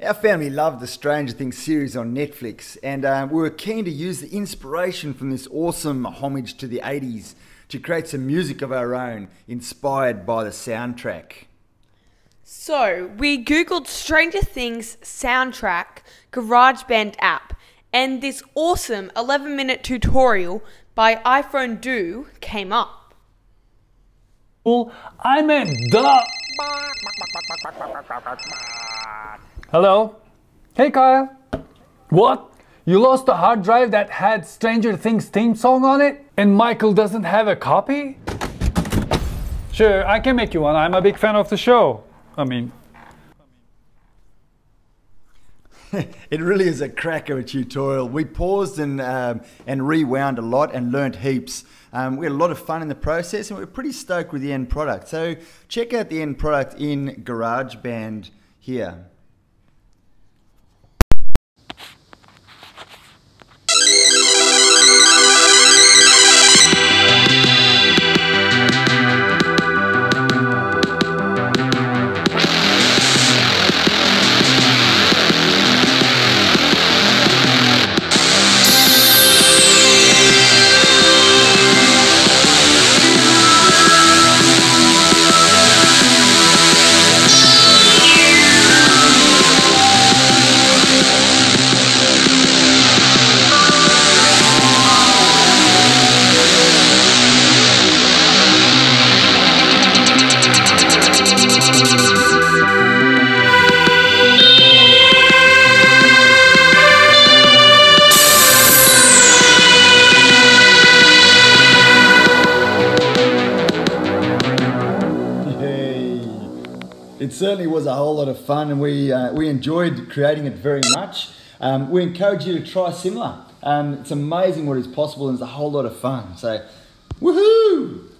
Our family loved the Stranger Things series on Netflix, and we were keen to use the inspiration from this awesome homage to the 80s to create some music of our own, inspired by the soundtrack. So, we googled Stranger Things soundtrack GarageBand app, and this awesome 11-minute tutorial by iPhonedo came up. Well, I meant duh. Hello? Hey Kyle. What? You lost the hard drive that had Stranger Things theme song on it? And Michael doesn't have a copy? Sure, I can make you one. I'm a big fan of the show. It really is a cracker tutorial. We paused and rewound a lot and learnt heaps. We had a lot of fun in the process and we're pretty stoked with the end product. So check out the end product in GarageBand here. It certainly was a whole lot of fun, and we enjoyed creating it very much. We encourage you to try similar. It's amazing what is possible, and it's a whole lot of fun. So, woohoo!